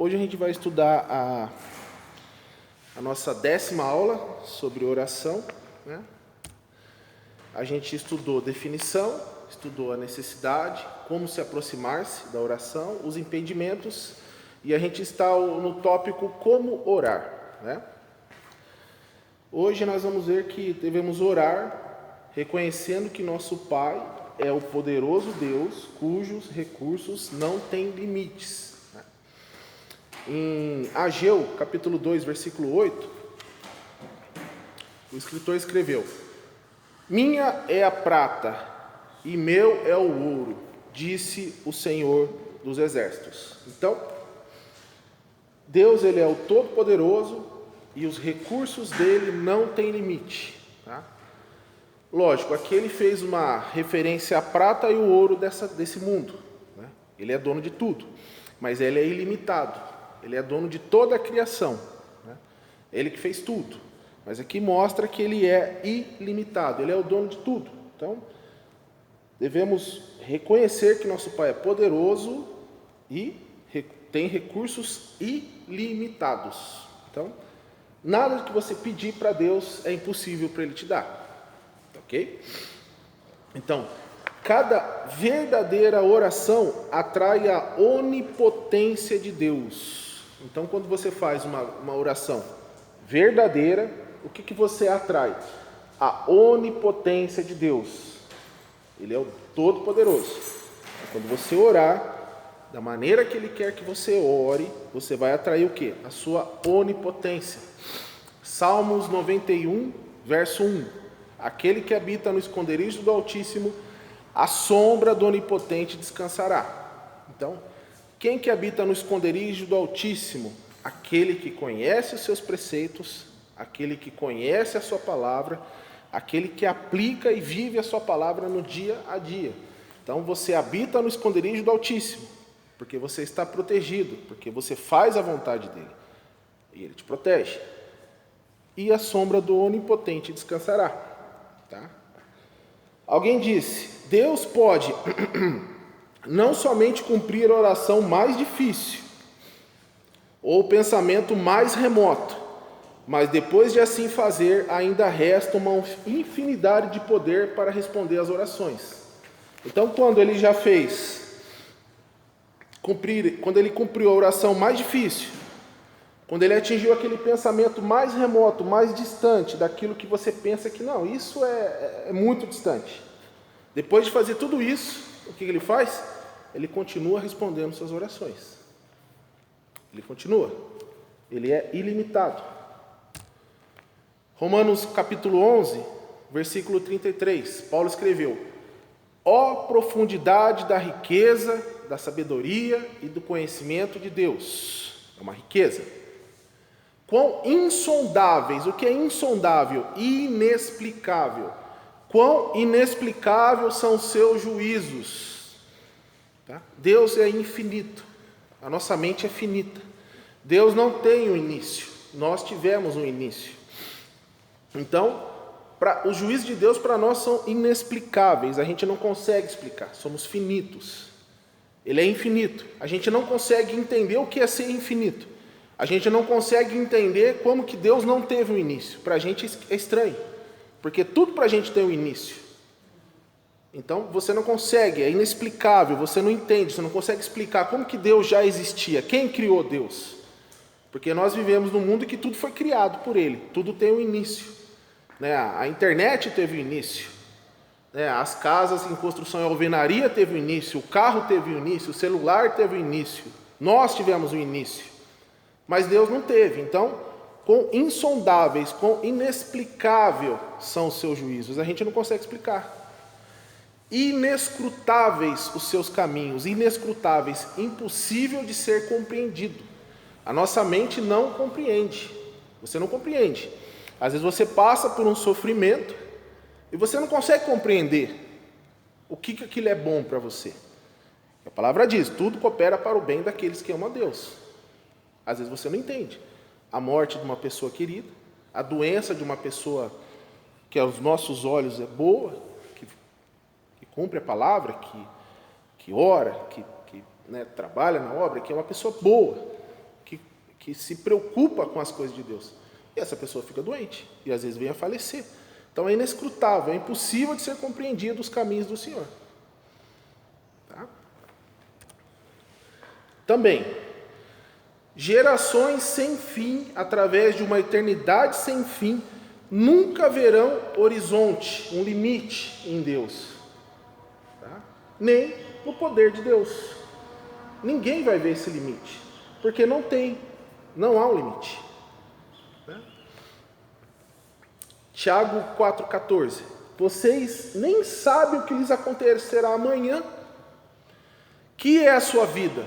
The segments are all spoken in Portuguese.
Hoje a gente vai estudar a nossa 10ª aula sobre oração, né? A gente estudou definição, estudou a necessidade, como se aproximar-se da oração, os impedimentos, e a gente está no tópico como orar, né? Hoje nós vamos ver que devemos orar reconhecendo que nosso Pai é o poderoso Deus cujos recursos não têm limites. Em Ageu, capítulo 2, versículo 8, o escritor escreveu: minha é a prata e meu é o ouro, disse o Senhor dos Exércitos. Então, Deus, ele é o Todo-Poderoso e os recursos dele não têm limite, tá? Lógico, aqui ele fez uma referência à prata e o ouro desse mundo, né? Ele é dono de tudo, mas ele é ilimitado. Ele é dono de toda a criação, né? Ele que fez tudo. Mas aqui mostra que ele é ilimitado, ele é o dono de tudo. Então, devemos reconhecer que nosso Pai é poderoso e tem recursos ilimitados. Então, nada que você pedir para Deus é impossível para Ele te dar. Ok? Então, cada verdadeira oração atrai a onipotência de Deus. Então, quando você faz uma oração verdadeira, o que você atrai? A onipotência de Deus. Ele é o Todo-Poderoso. Quando você orar da maneira que Ele quer que você ore, você vai atrair o quê? A sua onipotência. Salmos 91, verso 1. Aquele que habita no esconderijo do Altíssimo, a sombra do Onipotente descansará. Então, quem que habita no esconderijo do Altíssimo? Aquele que conhece os seus preceitos, aquele que conhece a sua palavra, aquele que aplica e vive a sua palavra no dia a dia. Então você habita no esconderijo do Altíssimo, porque você está protegido, porque você faz a vontade dele, e ele te protege. E a sombra do Onipotente descansará, tá? Alguém disse: Deus pode não somente cumprir a oração mais difícil, ou o pensamento mais remoto, mas depois de assim fazer, ainda resta uma infinidade de poder para responder às orações. Então, quando ele já quando ele cumpriu a oração mais difícil, quando ele atingiu aquele pensamento mais remoto, mais distante daquilo que você pensa que não, isso é muito distante. Depois de fazer tudo isso, o que ele faz? Ele continua respondendo suas orações. Ele continua. Ele é ilimitado. Romanos capítulo 11, versículo 33. Paulo escreveu: ó profundidade da riqueza, da sabedoria e do conhecimento de Deus. É uma riqueza. Quão insondáveis, o que é insondável? Inexplicável. Quão inexplicáveis são os seus juízos. Tá? Deus é infinito. A nossa mente é finita. Deus não tem um início. Nós tivemos um início. Então, os juízos de Deus para nós são inexplicáveis. A gente não consegue explicar. Somos finitos. Ele é infinito. A gente não consegue entender o que é ser infinito. A gente não consegue entender como que Deus não teve um início. Para a gente é estranho. Porque tudo para a gente tem um início. Então você não consegue, é inexplicável, você não entende, você não consegue explicar como que Deus já existia, quem criou Deus. Porque nós vivemos num mundo que tudo foi criado por Ele, tudo tem um início, né? A internet teve um início, né? As casas em construção e alvenaria teve um início, o carro teve um início, o celular teve um início, nós tivemos um início, mas Deus não teve. Então, quão insondáveis, quão inexplicável são os seus juízos, a gente não consegue explicar. Inescrutáveis os seus caminhos, inescrutáveis, impossível de ser compreendido. A nossa mente não compreende, você não compreende. Às vezes você passa por um sofrimento e você não consegue compreender o que aquilo é bom para você. A palavra diz: tudo coopera para o bem daqueles que amam a Deus. Às vezes você não entende. A morte de uma pessoa querida, a doença de uma pessoa que aos nossos olhos é boa, que cumpre a palavra, que ora, que trabalha na obra, que é uma pessoa boa, que se preocupa com as coisas de Deus. E essa pessoa fica doente, e às vezes vem a falecer. Então é inescrutável, é impossível de ser compreendido os caminhos do Senhor. Tá? Também, gerações sem fim, através de uma eternidade sem fim, nunca verão horizonte, um limite em Deus. Tá? Nem no poder de Deus. Ninguém vai ver esse limite, porque não há um limite. Né? Tiago 4,14. Vocês nem sabem o que lhes acontecerá amanhã. Que é a sua vida?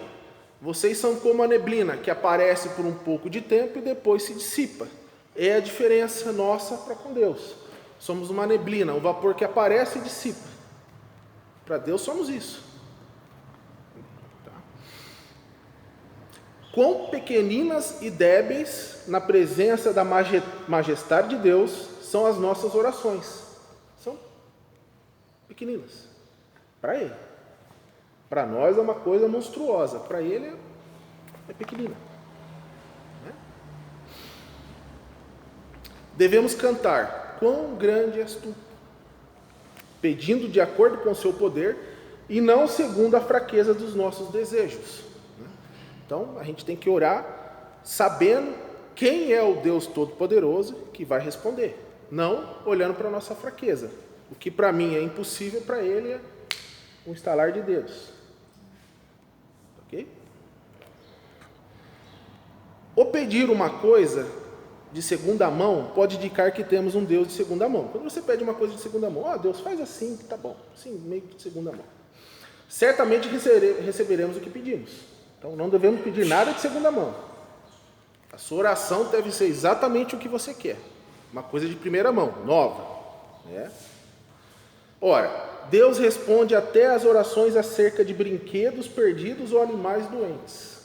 Vocês são como a neblina, que aparece por um pouco de tempo e depois se dissipa. É a diferença nossa para com Deus. Somos uma neblina, um vapor que aparece e dissipa. Para Deus somos isso. Tá? Quão pequeninas e débeis, na presença da majestade de Deus, são as nossas orações. São pequeninas. Para Ele. Para nós é uma coisa monstruosa, para Ele é pequenina. Né? Devemos cantar, quão grande és tu, pedindo de acordo com o seu poder e não segundo a fraqueza dos nossos desejos. Né? Então a gente tem que orar sabendo quem é o Deus Todo-Poderoso que vai responder, não olhando para a nossa fraqueza. O que para mim é impossível, para Ele é um estalar de dedos. Okay? O pedir uma coisa de segunda mão pode indicar que temos um Deus de segunda mão. Quando você pede uma coisa de segunda mão, Deus faz assim, tá bom, assim, meio que de segunda mão. Certamente receberemos o que pedimos. Então não devemos pedir nada de segunda mão. A sua oração deve ser exatamente o que você quer. Uma coisa de primeira mão, nova. Né? Ora, Deus responde até às orações acerca de brinquedos perdidos ou animais doentes.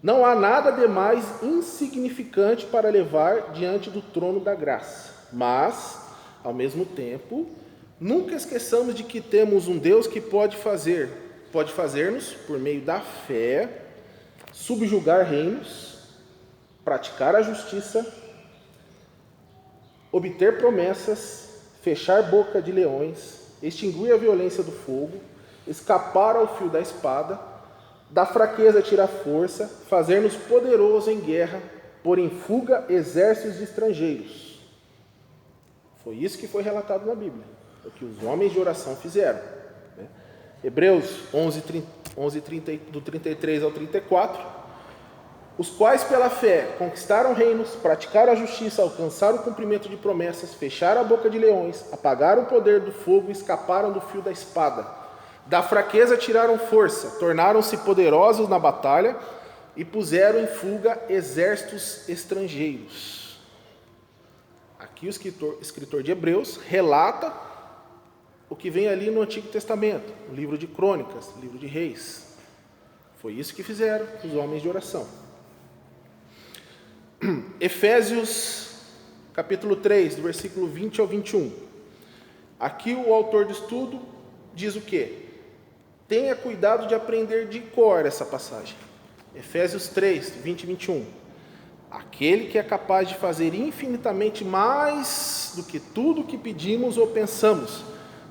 Não há nada de mais insignificante para levar diante do trono da graça. Mas, ao mesmo tempo, nunca esqueçamos de que temos um Deus que pode fazer-nos, por meio da fé, subjugar reinos, praticar a justiça, obter promessas, fechar boca de leões, extinguir a violência do fogo, escapar ao fio da espada, da fraqueza tirar força, fazer-nos poderosos em guerra, pôr em fuga exércitos de estrangeiros. Foi isso que foi relatado na Bíblia, o que os homens de oração fizeram. Né? Hebreus 11, do 33 ao 34, os quais pela fé conquistaram reinos, praticaram a justiça, alcançaram o cumprimento de promessas, fecharam a boca de leões, apagaram o poder do fogo e escaparam do fio da espada. Da fraqueza tiraram força, tornaram-se poderosos na batalha e puseram em fuga exércitos estrangeiros. Aqui o escritor de Hebreus relata o que vem ali no Antigo Testamento, no livro de Crônicas, no livro de Reis. Foi isso que fizeram os homens de oração. Efésios, capítulo 3, do versículo 20 ao 21. Aqui o autor do estudo diz o quê? Tenha cuidado de aprender de cor essa passagem. Efésios 3, 20 e 21. Aquele que é capaz de fazer infinitamente mais do que tudo que pedimos ou pensamos,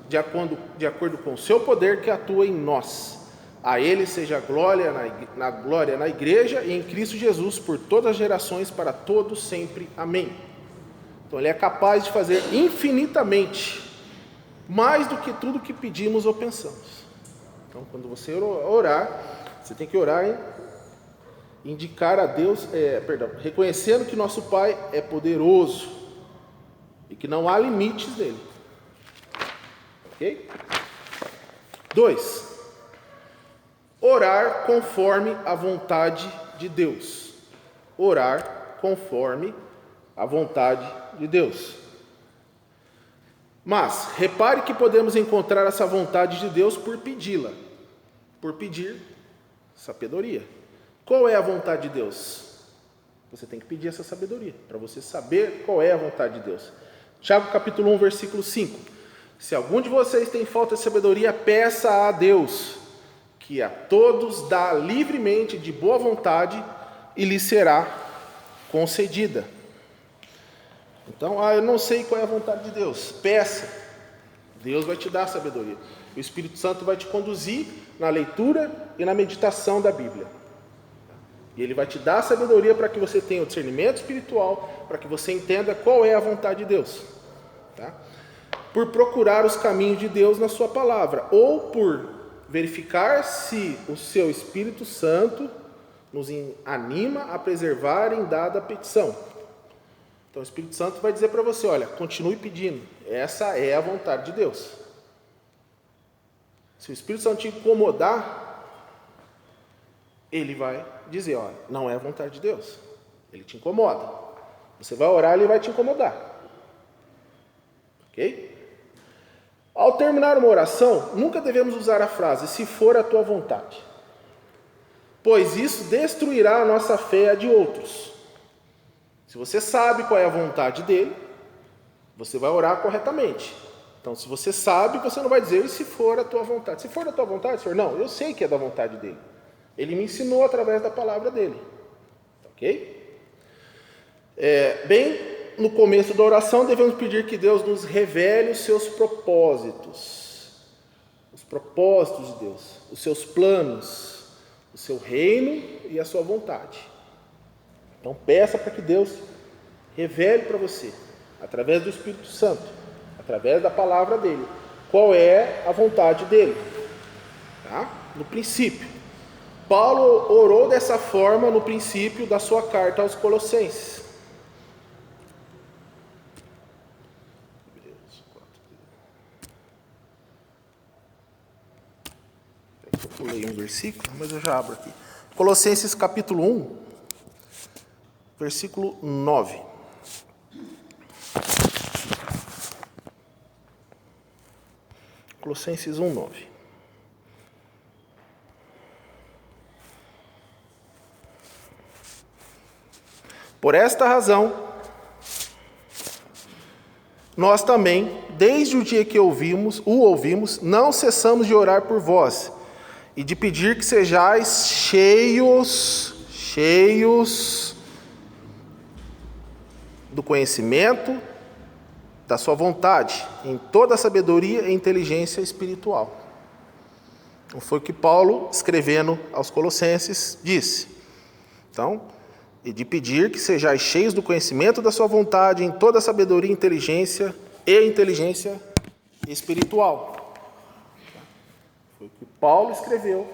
de acordo com o seu poder que atua em nós. A Ele seja a glória na igreja e em Cristo Jesus por todas as gerações, para todos sempre. Amém. Então Ele é capaz de fazer infinitamente mais do que tudo que pedimos ou pensamos. Então quando você orar, você tem que orar em indicar a Deus, reconhecendo que nosso Pai é poderoso e que não há limites nele. Ok? 2. Orar conforme a vontade de Deus. Orar conforme a vontade de Deus. Mas, repare que podemos encontrar essa vontade de Deus por pedi-la. Por pedir sabedoria. Qual é a vontade de Deus? Você tem que pedir essa sabedoria, para você saber qual é a vontade de Deus. Tiago capítulo 1, versículo 5. Se algum de vocês tem falta de sabedoria, peça a Deus, que a todos dá livremente, de boa vontade, e lhe será concedida. Então, eu não sei qual é a vontade de Deus. Peça. Deus vai te dar sabedoria. O Espírito Santo vai te conduzir na leitura e na meditação da Bíblia. E ele vai te dar sabedoria para que você tenha o discernimento espiritual, para que você entenda qual é a vontade de Deus. Tá? Por procurar os caminhos de Deus na sua palavra, ou por verificar se o seu Espírito Santo nos anima a preservar em dada petição. Então o Espírito Santo vai dizer para você, olha, continue pedindo, essa é a vontade de Deus. Se o Espírito Santo te incomodar, ele vai dizer, olha, não é a vontade de Deus, ele te incomoda. Você vai orar, ele vai te incomodar. Ok? Ao terminar uma oração, nunca devemos usar a frase, se for a tua vontade, pois isso destruirá a nossa fé e a de outros. Se você sabe qual é a vontade dele, você vai orar corretamente. Então, se você sabe, você não vai dizer, se for a tua vontade. Se for a tua vontade, Senhor, não, eu sei que é da vontade dele. Ele me ensinou através da palavra dele. Ok? Bem, no começo da oração, devemos pedir que Deus nos revele os seus propósitos. Os propósitos de Deus, os seus planos, o seu reino e a sua vontade. Então peça para que Deus revele para você, através do Espírito Santo, através da palavra dele, qual é a vontade dele. Tá? No princípio. Paulo orou dessa forma no princípio da sua carta aos Colossenses. Eu pulei um versículo, mas eu já abro aqui. Colossenses capítulo 1. Versículo 9. Colossenses 1, 9. Por esta razão, nós também, desde o dia que o ouvimos, não cessamos de orar por vós e de pedir que sejais cheios do conhecimento da sua vontade, em toda a sabedoria e inteligência espiritual. Então, foi o que Paulo, escrevendo aos Colossenses, disse. Então, e de pedir que sejais cheios do conhecimento da sua vontade, em toda a sabedoria e inteligência espiritual. Foi o que Paulo escreveu,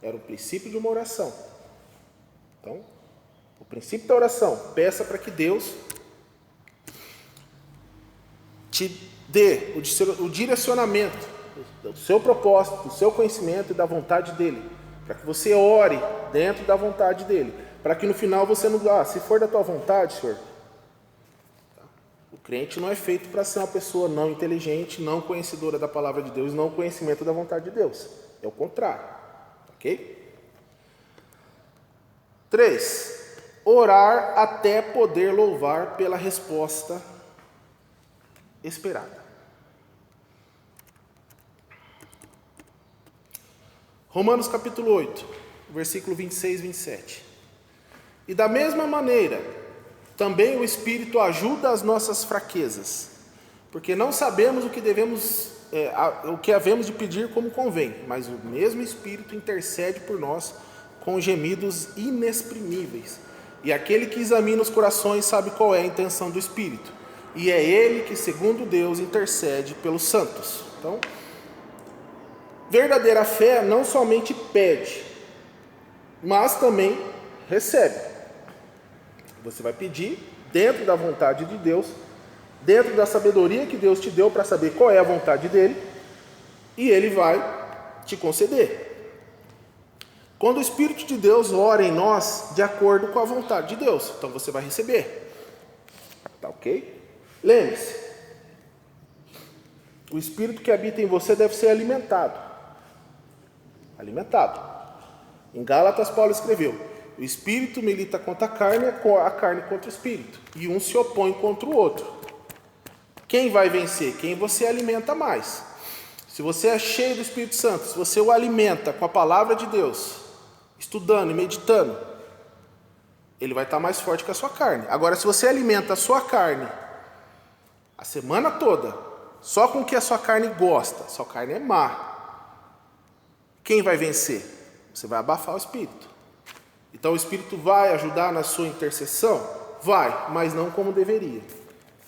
era o princípio de uma oração. Então, o princípio da oração, peça para que Deus te dê o direcionamento do seu propósito, do seu conhecimento e da vontade dele, para que você ore dentro da vontade dele, para que no final você não diga, se for da tua vontade, Senhor. O crente não é feito para ser uma pessoa não inteligente, não conhecedora da palavra de Deus, não conhecimento da vontade de Deus. É o contrário. Ok? 3. Orar até poder louvar pela resposta esperada. Romanos capítulo 8, versículo 26 e 27. E da mesma maneira, também o Espírito ajuda as nossas fraquezas, porque não sabemos o que havemos de pedir como convém, mas o mesmo Espírito intercede por nós com gemidos inexprimíveis. E aquele que examina os corações sabe qual é a intenção do Espírito. E é Ele que, segundo Deus, intercede pelos santos. Então, verdadeira fé não somente pede, mas também recebe. Você vai pedir dentro da vontade de Deus, dentro da sabedoria que Deus te deu para saber qual é a vontade dele, e Ele vai te conceder. Quando o Espírito de Deus ora em nós de acordo com a vontade de Deus, então você vai receber. Tá ok? Lembre-se, o Espírito que habita em você deve ser alimentado. Alimentado. Em Gálatas, Paulo escreveu: o Espírito milita contra a carne contra o Espírito, e um se opõe contra o outro. Quem vai vencer? Quem você alimenta mais. Se você é cheio do Espírito Santo, se você o alimenta com a palavra de Deus, estudando e meditando, ele vai estar mais forte que a sua carne. Agora, se você alimenta a sua carne a semana toda, só com o que a sua carne gosta, sua carne é má, quem vai vencer? Você vai abafar o Espírito. Então o Espírito vai ajudar na sua intercessão? Vai, mas não como deveria.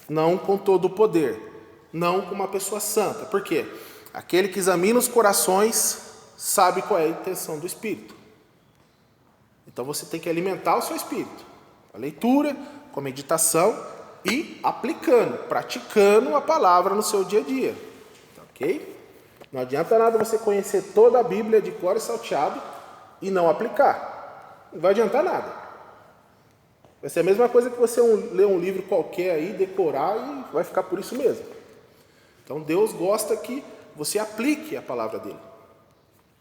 Não com todo o poder. Não como uma pessoa santa. Por quê? Aquele que examina os corações sabe qual é a intenção do Espírito. Então você tem que alimentar o seu Espírito. Com a leitura, com a meditação e aplicando, praticando a palavra no seu dia a dia. Ok? Não adianta nada você conhecer toda a Bíblia de cor e salteado e não aplicar. Não vai adiantar nada. Vai ser a mesma coisa que você ler um livro qualquer aí, decorar e vai ficar por isso mesmo. Então Deus gosta que você aplique a palavra dele.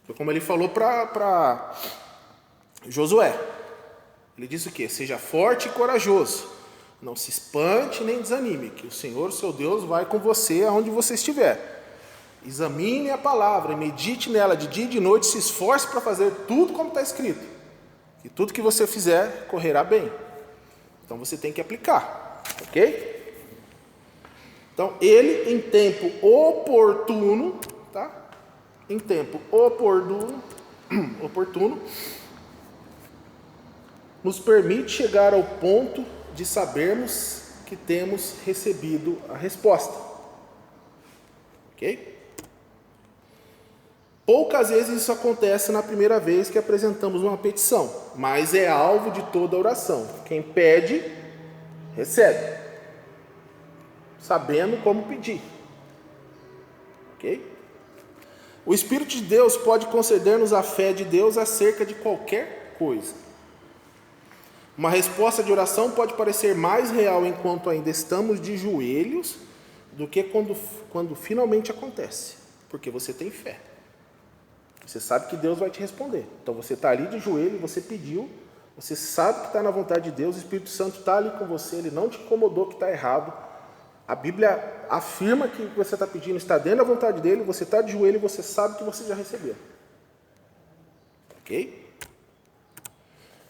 Foi como ele falou para Josué. Ele disse o quê? Seja forte e corajoso. Não se espante nem desanime, que o Senhor, seu Deus, vai com você aonde você estiver. Examine a palavra, medite nela de dia e de noite, se esforce para fazer tudo como está escrito. E tudo que você fizer correrá bem. Então você tem que aplicar, ok? Então ele em tempo oportuno, tá? Em tempo oportuno, nos permite chegar ao ponto de sabermos que temos recebido a resposta. Ok? Poucas vezes isso acontece na primeira vez que apresentamos uma petição, mas é alvo de toda oração. Quem pede, recebe, sabendo como pedir. Ok? O Espírito de Deus pode conceder-nos a fé de Deus acerca de qualquer coisa. Uma resposta de oração pode parecer mais real enquanto ainda estamos de joelhos do que quando finalmente acontece, porque você tem fé. Você sabe que Deus vai te responder. Então você está ali de joelho, você pediu, você sabe que está na vontade de Deus, o Espírito Santo está ali com você, ele não te incomodou que está errado. A Bíblia afirma que o que você está pedindo está dentro da vontade dele, você está de joelho e você sabe que você já recebeu. Ok?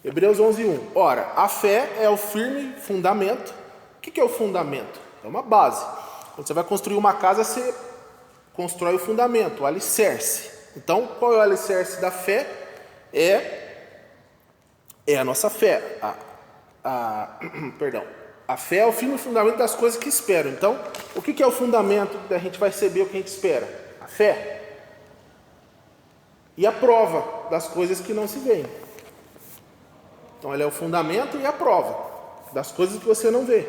Hebreus 11:1. Ora, a fé é o firme fundamento. O que é o fundamento? É uma base. Quando você vai construir uma casa, você constrói o fundamento, o alicerce. Então, qual é o alicerce da fé? É a nossa fé. A fé é o firme fundamento das coisas que esperam. Então, o que é o fundamento da gente vai receber o que a gente espera? A fé. E a prova das coisas que não se veem. Então, ela é o fundamento e a prova das coisas que você não vê.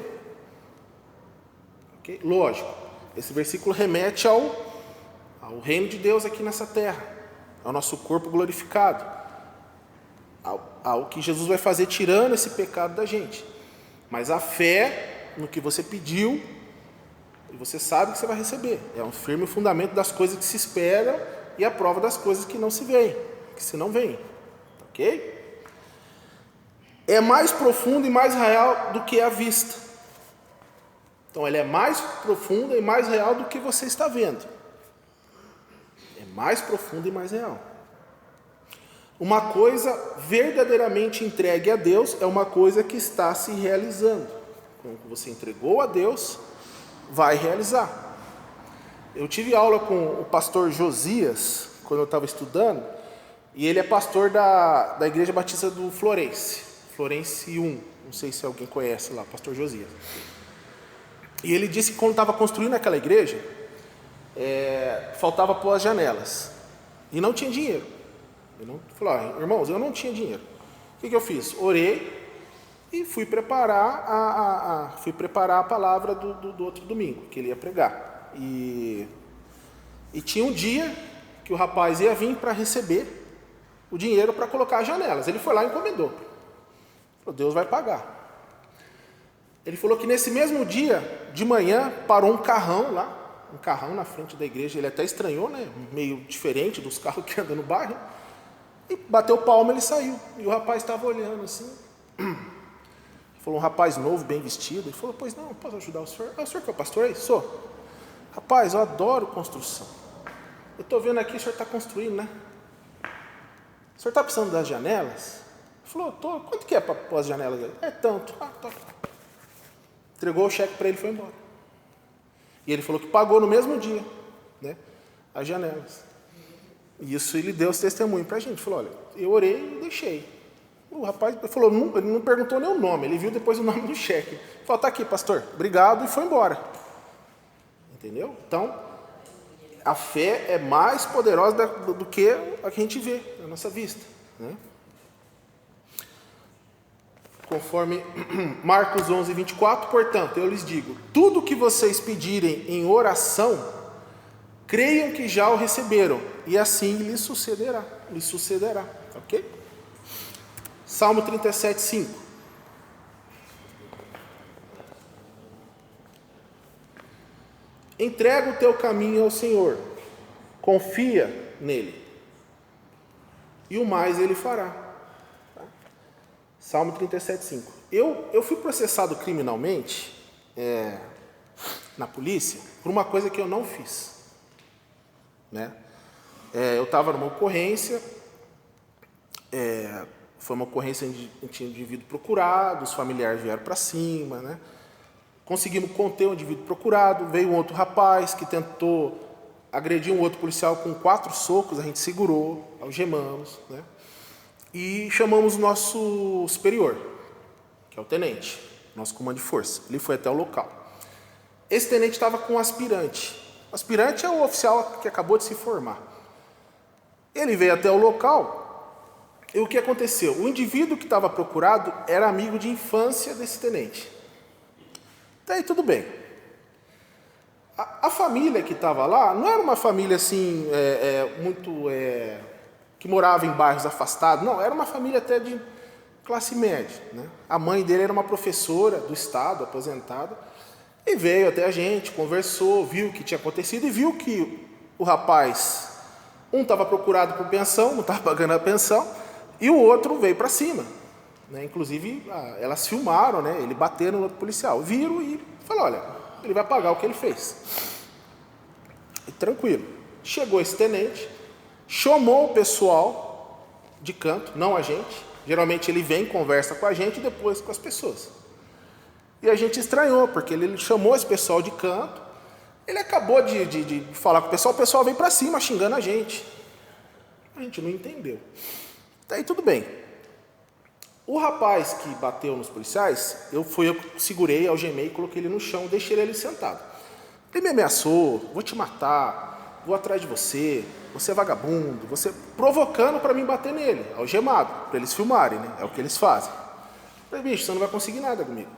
Okay? Lógico, esse versículo remete ao reino de Deus aqui nessa terra, ao nosso corpo glorificado, ao que Jesus vai fazer tirando esse pecado da gente. Mas a fé no que você pediu, e você sabe que você vai receber, é um firme fundamento das coisas que se esperam e a prova das coisas que não se veem, que se não veem, ok? É mais profundo e mais real do que a vista. Então ela é mais profunda e mais real do que você está vendo. Mais profundo e mais real. Uma coisa verdadeiramente entregue a Deus é uma coisa que está se realizando. Quando você entregou a Deus, vai realizar. Eu tive aula com o pastor Josias, quando eu estava estudando, e ele é pastor da Igreja Batista do Florense 1, não sei se alguém conhece lá, pastor Josias. E ele disse que quando estava construindo aquela igreja, faltava pôr as janelas e não tinha dinheiro. Ele falou: irmãos, eu não tinha dinheiro. O que eu fiz? Orei e fui preparar a palavra do outro domingo que ele ia pregar. E tinha um dia que o rapaz ia vir para receber o dinheiro para colocar as janelas. Ele foi lá e encomendou. Falou: Deus vai pagar. Ele falou que nesse mesmo dia, de manhã, parou um carrão lá, um carrão na frente da igreja. Ele até estranhou, né? Meio diferente dos carros que andam no bairro. E bateu palma, ele saiu. E o rapaz estava olhando assim. Ele falou: um rapaz novo, bem vestido. Ele falou: pois não, posso ajudar o senhor? O senhor que é o pastor aí? Sou. Rapaz, eu adoro construção. Eu estou vendo aqui, o senhor está construindo, né? O senhor está precisando das janelas? Falou, quanto que é para pôr as janelas aí? É tanto. Ah, tá. Entregou o cheque para ele e foi embora. E ele falou que pagou no mesmo dia, né, as janelas. E isso ele deu esse testemunho para a gente. Falou, olha, eu orei e deixei. O rapaz falou, ele não perguntou nem o nome, ele viu depois o nome do cheque. Falou, tá aqui, pastor, obrigado, e foi embora. Entendeu? Então, a fé é mais poderosa do que a que a gente vê na nossa vista, né? Conforme Marcos 11, 24, portanto, eu lhes digo, tudo que vocês pedirem em oração, creiam que já o receberam, e assim lhes sucederá, ok? Salmo 37, 5. Entrega o teu caminho ao Senhor, confia nele, e o mais ele fará. Salmo 37, 5. Eu fui processado criminalmente na polícia por uma coisa que eu não fiz, né? Eu estava numa ocorrência, foi uma ocorrência onde tinha um indivíduo procurado, os familiares vieram para cima, né? Conseguimos conter o indivíduo procurado, veio um outro rapaz que tentou agredir um outro policial com 4 socos, a gente segurou, algemamos, né? E chamamos o nosso superior, que é o tenente, nosso comando de força. Ele foi até o local. Esse tenente estava com um aspirante. O aspirante é o oficial que acabou de se formar. Ele veio até o local e o que aconteceu? O indivíduo que estava procurado era amigo de infância desse tenente. Até aí tudo bem. A família que estava lá não era uma família assim, que morava em bairros afastados, não, era uma família até de classe média, né? A mãe dele era uma professora do estado, aposentada, e veio até a gente, conversou, viu o que tinha acontecido e viu que o rapaz, um estava procurado por pensão, não estava pagando a pensão, e o outro veio para cima, né? Inclusive, elas filmaram, né? Ele batendo no outro policial, viram e falaram, olha, ele vai pagar o que ele fez. E tranquilo. Chegou esse tenente, chamou o pessoal de canto, não a gente. Geralmente ele vem, conversa com a gente e depois com as pessoas. E a gente estranhou, porque ele chamou esse pessoal de canto, ele acabou de falar com o pessoal veio para cima xingando a gente. A gente não entendeu. Daí tudo bem. O rapaz que bateu nos policiais, eu segurei, algemei, coloquei ele no chão, deixei ele ali sentado. Ele me ameaçou, vou te matar, vou atrás de você é vagabundo, você provocando para mim bater nele, algemado, para eles filmarem, né? É o que eles fazem. Eu falei, bicho, você não vai conseguir nada comigo.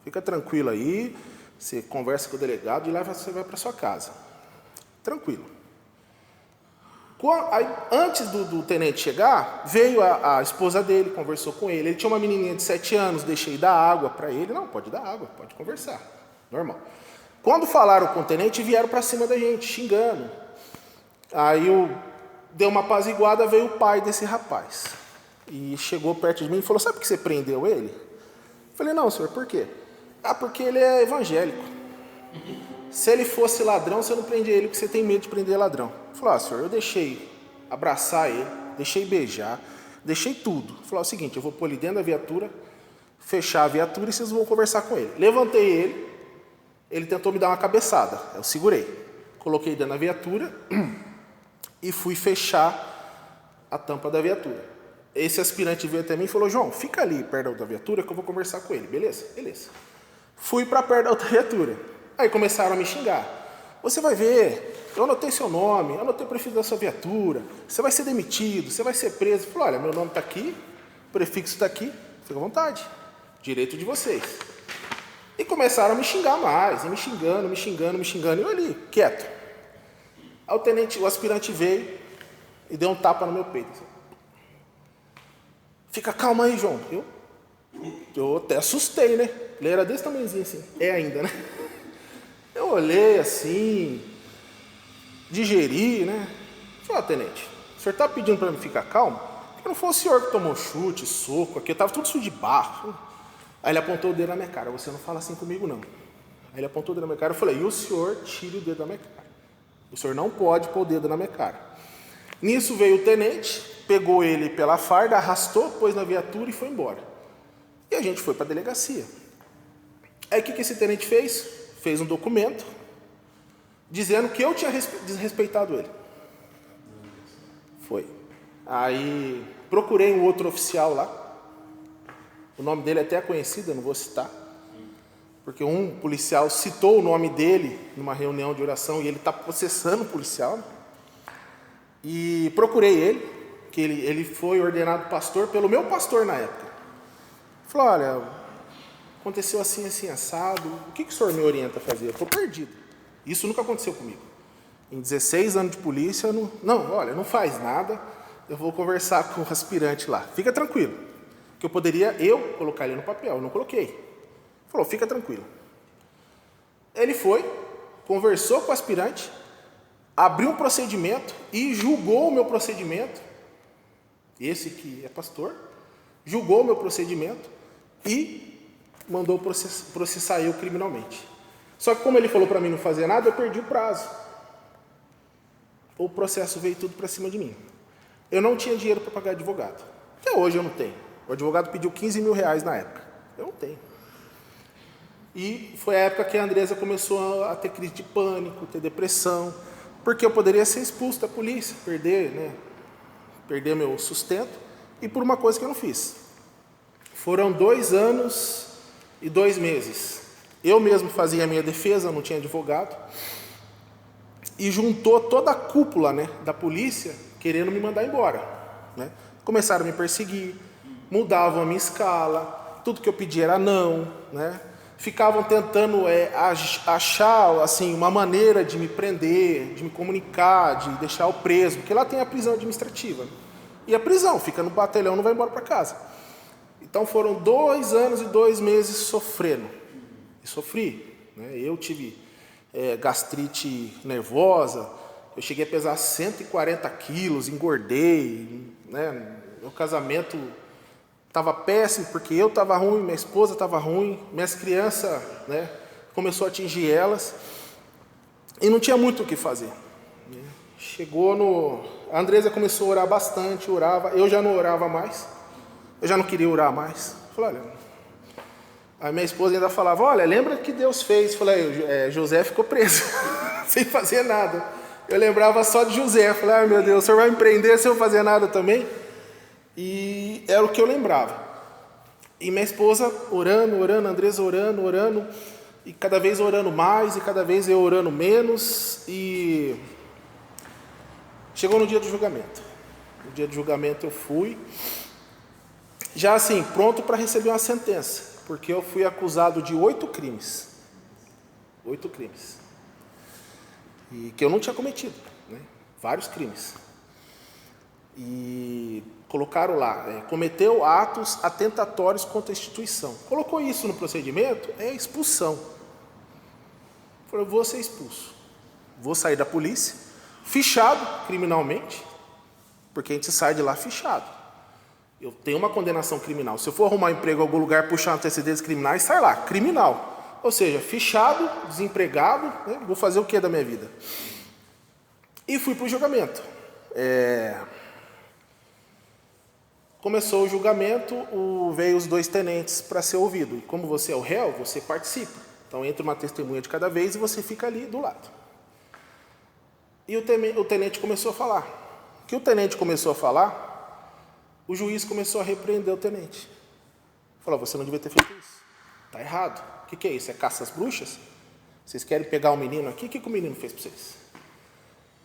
Fica tranquilo aí, você conversa com o delegado e lá você vai para sua casa. Tranquilo. Aí, antes do tenente chegar, veio a esposa dele, conversou com ele. Ele tinha uma menininha de 7 anos, deixei dar água para ele. Não, pode dar água, pode conversar, normal. Quando falaram com o tenente, vieram para cima da gente, xingando. Aí deu uma apaziguada, veio o pai desse rapaz. E chegou perto de mim e falou, sabe por que você prendeu ele? Eu falei, não, senhor, por quê? Ah, porque ele é evangélico. Se ele fosse ladrão, você não prendia ele, porque você tem medo de prender ladrão. Eu falei, senhor, eu deixei abraçar ele, deixei beijar, deixei tudo. Eu falei, o seguinte, eu vou pôr ele dentro da viatura, fechar a viatura e vocês vão conversar com ele. Levantei ele tentou me dar uma cabeçada, eu segurei. Coloquei dentro da viatura e fui fechar a tampa da viatura. Esse aspirante veio até mim e falou, João, fica ali perto da viatura que eu vou conversar com ele, beleza? Beleza. Fui para perto da outra viatura. Aí começaram a me xingar. Você vai ver, eu anotei seu nome, eu anotei o prefixo da sua viatura, você vai ser demitido, você vai ser preso. Eu falei, olha, meu nome está aqui, o prefixo está aqui, fica à vontade, direito de vocês. E começaram a me xingar mais, e me xingando, e eu ali, quieto. Aí o aspirante veio e deu um tapa no meu peito. Fica calmo aí, João. Eu até assustei, né? Ele era desse tamanhozinho assim, é ainda, né? Eu olhei assim, digeri, né? Falei, tenente, o senhor está pedindo para mim ficar calmo? Porque não foi o senhor que tomou chute, soco, aqui eu estava tudo sujo de barro. Aí ele apontou o dedo na minha cara, você não fala assim comigo não. Aí ele apontou o dedo na minha cara, eu falei, e o senhor tire o dedo da minha cara. O senhor não pode pôr o dedo na minha cara. Nisso veio o tenente, pegou ele pela farda, arrastou, pôs na viatura e foi embora. E a gente foi para a delegacia. Aí o que esse tenente fez? Fez um documento dizendo que eu tinha desrespeitado ele. Foi. Aí procurei um outro oficial lá. O nome dele é até conhecido, eu não vou citar. Porque um policial citou o nome dele numa reunião de oração e ele está processando o policial. Né? E procurei ele, que ele foi ordenado pastor pelo meu pastor na época. Falou, olha, aconteceu assim, assim, assado, o que o senhor me orienta a fazer? Eu estou perdido. Isso nunca aconteceu comigo. Em 16 anos de polícia, olha, não faz nada, eu vou conversar com o aspirante lá. Fica tranquilo, que eu poderia colocar ele no papel, eu não coloquei. Falou, fica tranquilo. Ele foi, conversou com o aspirante, abriu um procedimento e julgou o meu procedimento. Esse que é pastor, julgou o meu procedimento e mandou processar eu criminalmente. Só que como ele falou para mim não fazer nada, eu perdi o prazo. O processo veio tudo para cima de mim. Eu não tinha dinheiro para pagar advogado. Até hoje eu não tenho. O advogado pediu 15 mil reais na época. Eu não tenho. E foi a época que a Andresa começou a ter crise de pânico, ter depressão, porque eu poderia ser expulso da polícia, perder meu sustento, e por uma coisa que eu não fiz. Foram 2 anos e 2 meses. Eu mesmo fazia a minha defesa, não tinha advogado, e juntou toda a cúpula, da polícia querendo me mandar embora. Começaram a me perseguir, mudavam a minha escala, tudo que eu pedia era não, ficavam tentando achar assim, uma maneira de me prender, de me comunicar, de deixar eu preso, porque lá tem a prisão administrativa. E a prisão, fica no batalhão, não vai embora para casa. Então foram 2 anos e 2 meses sofrendo. E sofri. Eu tive gastrite nervosa, eu cheguei a pesar 140 quilos, engordei. Meu casamento estava péssimo, porque eu estava ruim, minha esposa estava ruim, minhas crianças, começou a atingir elas, e não tinha muito o que fazer. A Andresa começou a orar bastante, orava, eu já não orava mais, eu já não queria orar mais. Falei, olha, a minha esposa ainda falava, olha, lembra que Deus fez? Falei, José ficou preso, sem fazer nada. Eu lembrava só de José, falei, ai meu Deus, o senhor vai me prender sem eu fazer nada também? E era o que eu lembrava. E minha esposa orando, Andresa orando, e cada vez orando mais, e cada vez eu orando menos, e chegou no dia do julgamento. No dia do julgamento eu fui, já assim, pronto para receber uma sentença, porque eu fui acusado de 8 crimes. 8 crimes. E que eu não tinha cometido, vários crimes. E colocaram lá, cometeu atos atentatórios contra a instituição. Colocou isso no procedimento, é expulsão. Falei, eu vou ser expulso. Vou sair da polícia, fichado criminalmente, porque a gente sai de lá fichado. Eu tenho uma condenação criminal. Se eu for arrumar emprego em algum lugar, puxar antecedentes criminais, sai lá, criminal. Ou seja, fichado, desempregado, vou fazer o que da minha vida? E fui para o julgamento. Começou o julgamento, veio os 2 tenentes para ser ouvido. E como você é o réu, você participa. Então entra uma testemunha de cada vez e você fica ali do lado. E o tenente começou a falar. O que o tenente começou a falar, o juiz começou a repreender o tenente. Falou, você não devia ter feito isso. Está errado. O que é isso? É caça às bruxas? Vocês querem pegar o menino aqui? O que o menino fez para vocês?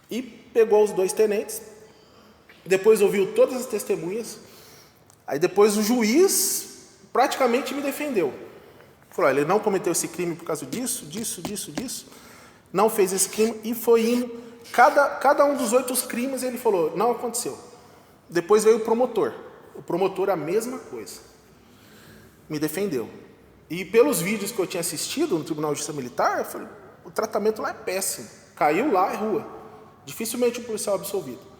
E pegou os 2 tenentes, depois ouviu todas as testemunhas. Aí depois o juiz praticamente me defendeu. Falou, ele não cometeu esse crime por causa disso, não fez esse crime, e foi indo, cada um dos 8 crimes ele falou, não aconteceu. Depois veio o promotor a mesma coisa, me defendeu. E pelos vídeos que eu tinha assistido no Tribunal de Justiça Militar, eu falei, o tratamento lá é péssimo, caiu lá, é rua, dificilmente o policial é absolvido.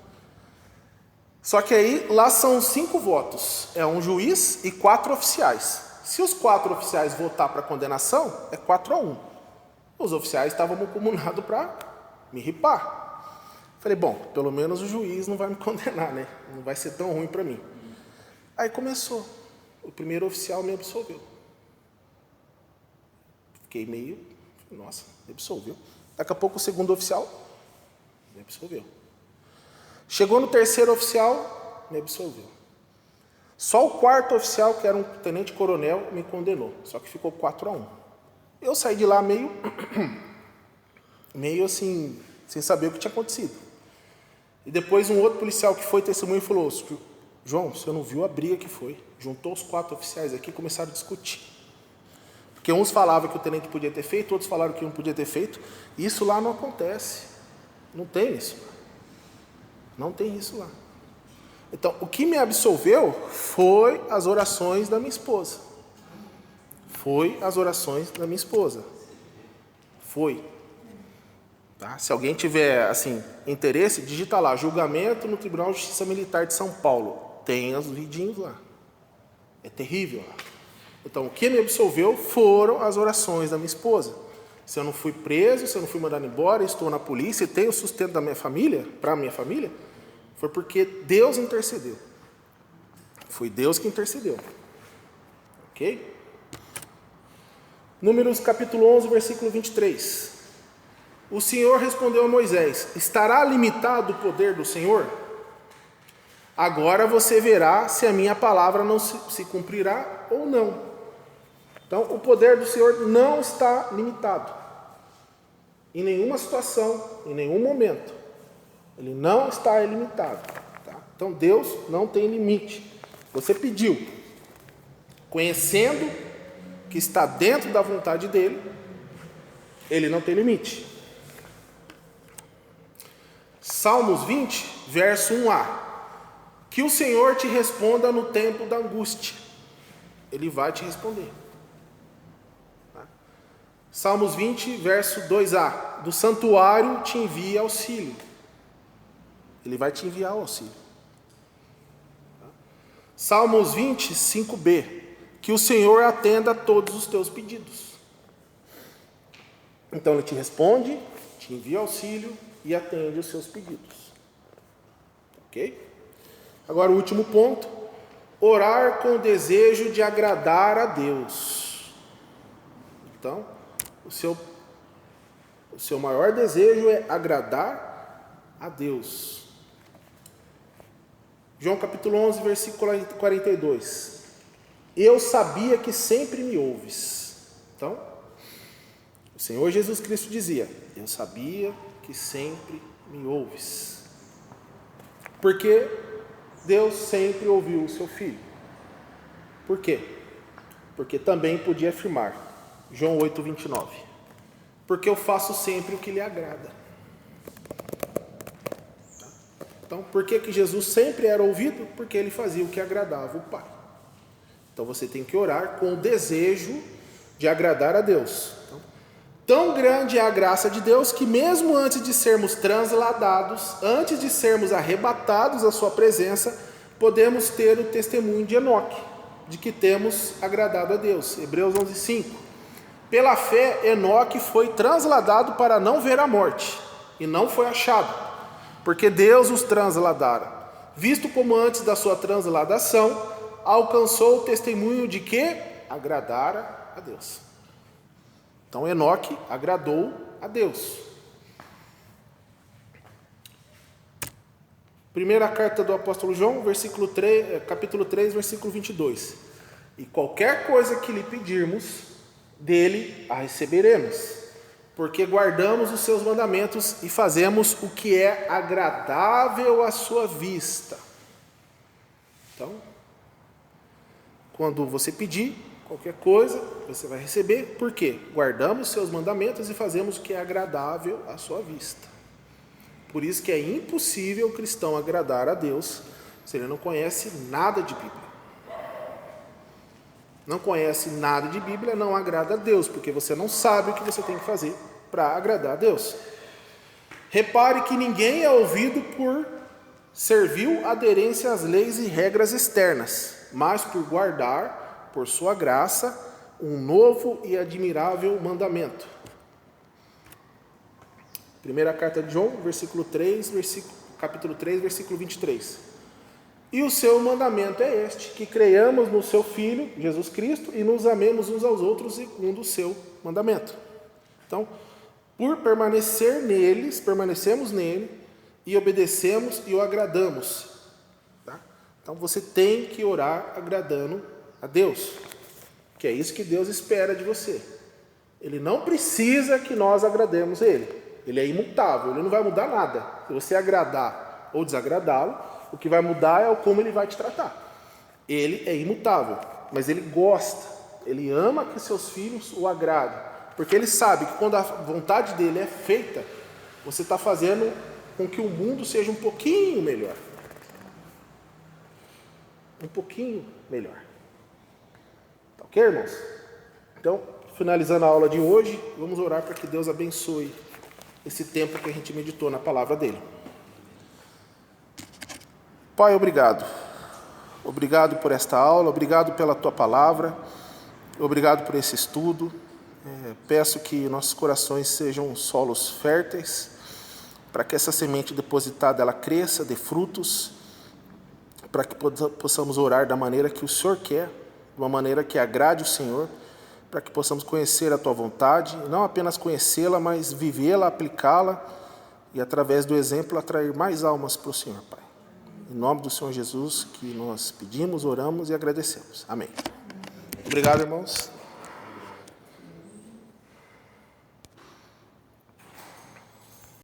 Só que aí, lá são 5 votos. É um juiz e 4 oficiais. Se os 4 oficiais votar para condenação, é 4-1. Os oficiais estavam comunados para me ripar. Falei, bom, pelo menos o juiz não vai me condenar, né? Não vai ser tão ruim para mim. Aí começou. O primeiro oficial me absolveu. Fiquei meio, nossa, me absolveu. Daqui a pouco o segundo oficial me absolveu. Chegou no terceiro oficial, me absolveu. Só o quarto oficial, que era um tenente-coronel, me condenou. Só que ficou 4-1. Eu saí de lá meio assim, sem saber o que tinha acontecido. E depois um outro policial que foi testemunho falou, João, você não viu a briga que foi? Juntou os 4 oficiais aqui e começaram a discutir. Porque uns falavam que o tenente podia ter feito, outros falaram que não podia ter feito. Isso lá não acontece. Não tem isso. Não tem isso lá. Então, o que me absolveu foi as orações da minha esposa. Foi as orações da minha esposa. Foi. Tá? Se alguém tiver, assim, interesse, digita lá, julgamento no Tribunal de Justiça Militar de São Paulo. Tem os vidinhos lá. É terrível lá. Então, o que me absolveu foram as orações da minha esposa. Se eu não fui preso, se eu não fui mandado embora, estou na polícia e tenho o sustento da minha família, para a minha família, foi porque Deus intercedeu. Foi Deus que intercedeu. Ok? Números capítulo 11, versículo 23. O Senhor respondeu a Moisés, estará limitado o poder do Senhor? Agora você verá se a minha palavra não se cumprirá ou não. Então, o poder do Senhor não está limitado. Em nenhuma situação, em nenhum momento. Ele não está ilimitado. Tá? Então, Deus não tem limite. Você pediu, conhecendo que está dentro da vontade dele, ele não tem limite. Salmos 20, verso 1a. Que o Senhor te responda no tempo da angústia. Ele vai te responder. Salmos 20, verso 2a. Do santuário te envia auxílio. Ele vai te enviar o auxílio. Salmos 20, 5b. Que o Senhor atenda a todos os teus pedidos. Então ele te responde, te envia auxílio e atende os seus pedidos. Ok? Agora o último ponto. Orar com o desejo de agradar a Deus. Então, o seu maior desejo é agradar a Deus. João capítulo 11, versículo 42. Eu sabia que sempre me ouves. Então, o Senhor Jesus Cristo dizia, eu sabia que sempre me ouves. Porque Deus sempre ouviu o seu Filho. Por quê? Porque também podia afirmar, João 8, 29. Porque eu faço sempre o que lhe agrada. Então, por que Jesus sempre era ouvido? Porque ele fazia o que agradava o Pai. Então, você tem que orar com o desejo de agradar a Deus. Então, tão grande é a graça de Deus que mesmo antes de sermos transladados, antes de sermos arrebatados à sua presença, podemos ter o testemunho de Enoque, de que temos agradado a Deus. Hebreus 11, 5. Pela fé, Enoque foi transladado para não ver a morte, e não foi achado, porque Deus os transladara. Visto como antes da sua transladação, alcançou o testemunho de que agradara a Deus. Então Enoque agradou a Deus. Primeira carta do apóstolo João, capítulo 3, versículo 22. E qualquer coisa que lhe pedirmos, dele a receberemos, porque guardamos os seus mandamentos e fazemos o que é agradável à sua vista. Então, quando você pedir qualquer coisa, você vai receber, por quê? Guardamos os seus mandamentos e fazemos o que é agradável à sua vista. Por isso que é impossível o cristão agradar a Deus se ele não conhece nada de Bíblia. Não conhece nada de Bíblia, não agrada a Deus, porque você não sabe o que você tem que fazer para agradar a Deus. Repare que ninguém é ouvido por servil aderência às leis e regras externas, mas por guardar, por sua graça, um novo e admirável mandamento. Primeira carta de João, capítulo 3, versículo 23. E o seu mandamento é este, que creiamos no seu Filho, Jesus Cristo, e nos amemos uns aos outros segundo o seu mandamento. Então, por permanecemos nele, e obedecemos e o agradamos. Tá? Então, você tem que orar agradando a Deus, que é isso que Deus espera de você. Ele não precisa que nós agrademos Ele. Ele é imutável, Ele não vai mudar nada. Se você agradar ou desagradá-lo, o que vai mudar é o como Ele vai te tratar. Ele é imutável, mas Ele gosta, Ele ama que seus filhos o agradem, porque Ele sabe que quando a vontade dEle é feita, você está fazendo com que o mundo seja um pouquinho melhor. Um pouquinho melhor. Tá ok, irmãos? Então, finalizando a aula de hoje, vamos orar para que Deus abençoe esse tempo que a gente meditou na palavra dele. Pai, obrigado. Obrigado por esta aula, obrigado pela tua palavra, obrigado por esse estudo. Peço que nossos corações sejam solos férteis, para que essa semente depositada ela cresça, dê frutos, para que possamos orar da maneira que o Senhor quer, de uma maneira que agrade o Senhor, para que possamos conhecer a tua vontade, e não apenas conhecê-la, mas vivê-la, aplicá-la e, através do exemplo, atrair mais almas para o Senhor, Pai. Em nome do Senhor Jesus, que nós pedimos, oramos e agradecemos. Amém. Obrigado, irmãos.